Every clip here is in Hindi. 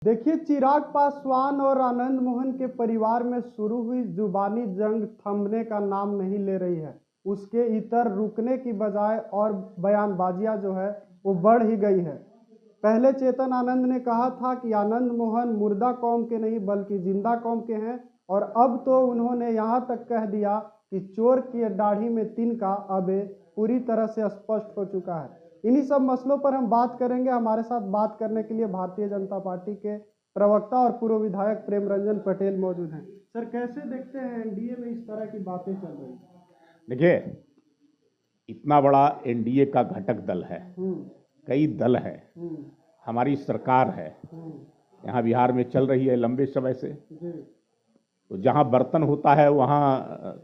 देखिए, चिराग पासवान और आनंद मोहन के परिवार में शुरू हुई जुबानी जंग थमने का नाम नहीं ले रही है। उसके इतर रुकने की बजाय और बयानबाजियां जो है वो बढ़ ही गई है। पहले चेतन आनंद ने कहा था कि आनंद मोहन मुर्दा कौम के नहीं बल्कि जिंदा कौम के हैं, और अब तो उन्होंने यहाँ तक कह दिया कि चोर की दाढ़ी में तिनका अब पूरी तरह से स्पष्ट हो चुका है। इन्हीं सब मसलों पर हम बात करेंगे। हमारे साथ बात करने के लिए भारतीय जनता पार्टी के प्रवक्ता और पूर्व विधायक प्रेम रंजन पटेल मौजूद हैं। सर, कैसे देखते हैं एनडीए में इस तरह की बातें चल रही? देखिए, इतना बड़ा एनडीए का घटक दल है, कई दल है, हमारी सरकार है, यहाँ बिहार में चल रही है लंबे समय से। तो जहाँ बर्तन होता है वहाँ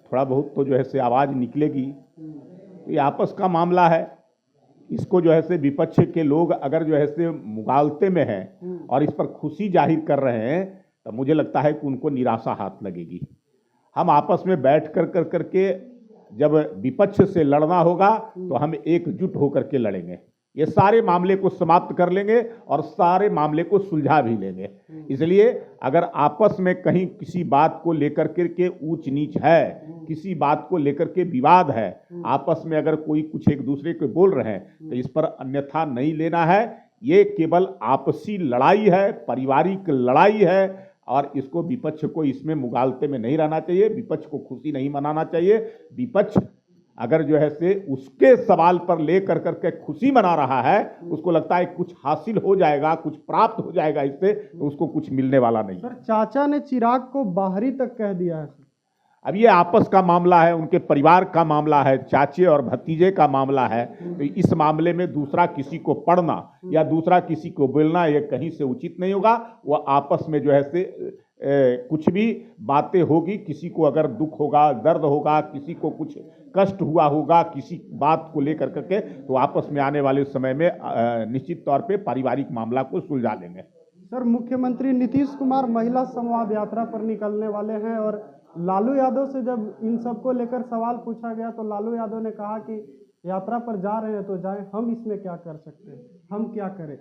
थोड़ा बहुत तो जो है से आवाज़ निकलेगी। तो ये आपस का मामला है। इसको जो है से विपक्ष के लोग अगर जो है से मुगालते में हैं और इस पर खुशी जाहिर कर रहे हैं, तो मुझे लगता है कि उनको निराशा हाथ लगेगी। हम आपस में बैठ कर करके जब विपक्ष से लड़ना होगा तो हम एकजुट होकर के लड़ेंगे। ये सारे मामले को समाप्त कर लेंगे और सारे मामले को सुलझा भी लेंगे। इसलिए अगर आपस में कहीं किसी बात को लेकर के ऊंच नीच है, किसी बात को लेकर के विवाद है, आपस में अगर कोई कुछ एक दूसरे को बोल रहे हैं, तो इस पर अन्यथा नहीं लेना है। ये केवल आपसी लड़ाई है, पारिवारिक लड़ाई है, और इसको विपक्ष को इसमें मुगालते में नहीं रहना चाहिए। विपक्ष को खुशी नहीं मनाना चाहिए। विपक्ष अगर जो है से उसके सवाल पर लेकर करके खुशी मना रहा है, उसको लगता है कुछ हासिल हो जाएगा, कुछ प्राप्त हो जाएगा इससे, तो उसको कुछ मिलने वाला नहीं। सर, चाचा ने चिराग को बाहरी तक कह दिया है। अब ये आपस का मामला है, उनके परिवार का मामला है, चाचे और भतीजे का मामला है। तो इस मामले में दूसरा किसी को पढ़ना या दूसरा किसी को बोलना ये कहीं से उचित नहीं होगा। वो आपस में जो है से कुछ भी बातें होगी, किसी को अगर दुख होगा, दर्द होगा, किसी को कुछ कष्ट हुआ होगा किसी बात को लेकर करके, तो आपस में आने वाले समय में निश्चित तौर पे पारिवारिक मामला को सुलझा लेंगे। सर, मुख्यमंत्री नीतीश कुमार महिला संवाद यात्रा पर निकलने वाले हैं, और लालू यादव से जब इन सब को लेकर सवाल पूछा गया तो लालू यादव ने कहा कि यात्रा पर जा रहे हैं तो जाएं, हम इसमें क्या कर सकते हैं, हम क्या करें।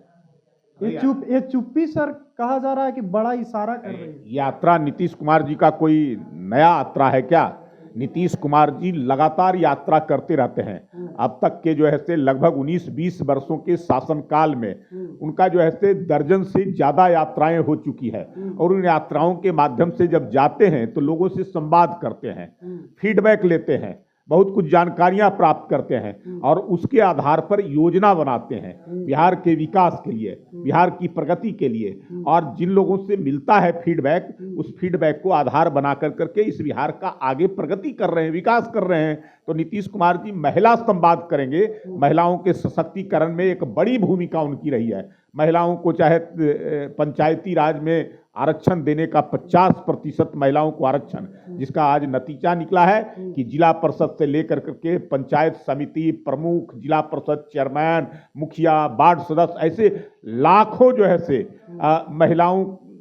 ये चुप्पी सर कहा जा रहा है कि बड़ा इशारा कर रही है। यात्रा नीतीश कुमार जी का कोई नया यात्रा है क्या? नीतीश कुमार जी लगातार यात्रा करते रहते हैं। अब तक के जो है से लगभग 19-20 वर्षों के शासनकाल में उनका जो है से दर्जन से ज़्यादा यात्राएं हो चुकी है, और उन यात्राओं के माध्यम से जब जाते हैं तो लोगों से संवाद करते हैं, फीडबैक लेते हैं, बहुत कुछ जानकारियां प्राप्त करते हैं, और उसके आधार पर योजना बनाते हैं बिहार के विकास के लिए, बिहार की प्रगति के लिए। और जिन लोगों से मिलता है फीडबैक, उस फीडबैक को आधार बना कर करके इस बिहार का आगे प्रगति कर रहे हैं, विकास कर रहे हैं। तो नीतीश कुमार जी महिला संवाद करेंगे। महिलाओं के सशक्तिकरण में एक बड़ी भूमिका उनकी रही है। महिलाओं को चाहे पंचायती राज में आरक्षण देने का 50% महिलाओं को आरक्षण, जिसका आज नतीजा निकला है कि जिला परिषद से लेकर करके पंचायत समिति प्रमुख, जिला परिषद चेयरमैन, मुखिया, वार्ड सदस्य, ऐसे लाखों जो है से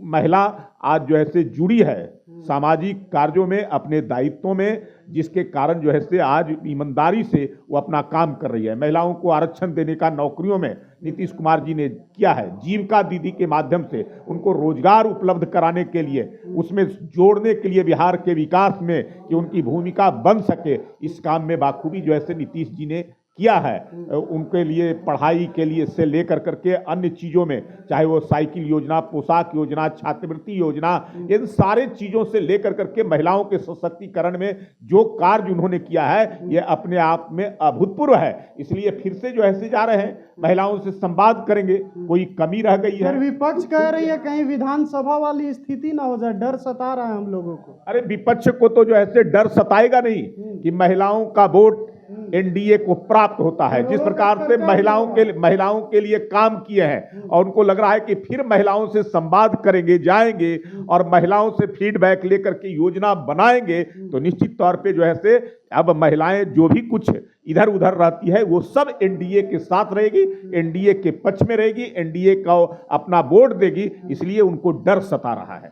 महिला आज जो है से जुड़ी है सामाजिक कार्यों में, अपने दायित्वों में, जिसके कारण जो है से आज ईमानदारी से वो अपना काम कर रही है। महिलाओं को आरक्षण देने का नौकरियों में नीतीश कुमार जी ने किया है। जीविका दीदी के माध्यम से उनको रोजगार उपलब्ध कराने के लिए, उसमें जोड़ने के लिए बिहार के विकास में कि उनकी भूमिका बन सके, इस काम में बाखूबी जो है से नीतीश जी ने किया है। उनके लिए पढ़ाई के लिए से लेकर करके अन्य चीज़ों में, चाहे वो साइकिल योजना, पोशाक योजना, छात्रवृत्ति योजना, इन सारे चीज़ों से लेकर करके महिलाओं के सशक्तिकरण में जो कार्य उन्होंने किया है, ये अपने आप में अभूतपूर्व है। इसलिए फिर से जो ऐसे जा रहे हैं, महिलाओं से संवाद करेंगे। कोई कमी रह गई है? विपक्ष कह रही है कहीं विधानसभा वाली स्थिति ना हो जाए, डर सता रहा है हम लोगों को। अरे विपक्ष को तो जो ऐसे डर सताएगा नहीं कि महिलाओं का वोट एनडीए को प्राप्त होता है। जिस प्रकार से महिलाओं के लिए काम किए हैं, और उनको लग रहा है कि फिर महिलाओं से संवाद करेंगे, जाएंगे और महिलाओं से फीडबैक लेकर के योजना बनाएंगे, तो निश्चित तौर पे जो है से अब महिलाएं जो भी कुछ इधर उधर रहती है वो सब एनडीए के साथ रहेगी, एनडीए के पक्ष में रहेगी, एनडीए का अपना वोट देगी। इसलिए उनको डर सता रहा है।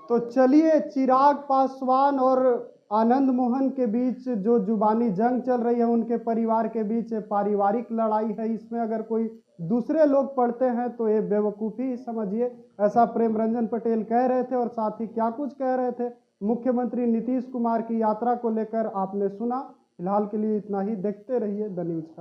तो चलिए, चिराग पासवान और आनंद मोहन के बीच जो जुबानी जंग चल रही है, उनके परिवार के बीच पारिवारिक लड़ाई है, इसमें अगर कोई दूसरे लोग पढ़ते हैं तो ये बेवकूफ़ी समझिए, ऐसा प्रेम रंजन पटेल कह रहे थे। और साथ ही क्या कुछ कह रहे थे मुख्यमंत्री नीतीश कुमार की यात्रा को लेकर आपने सुना। फिलहाल के लिए इतना ही, देखते रहिए द न्यूज़।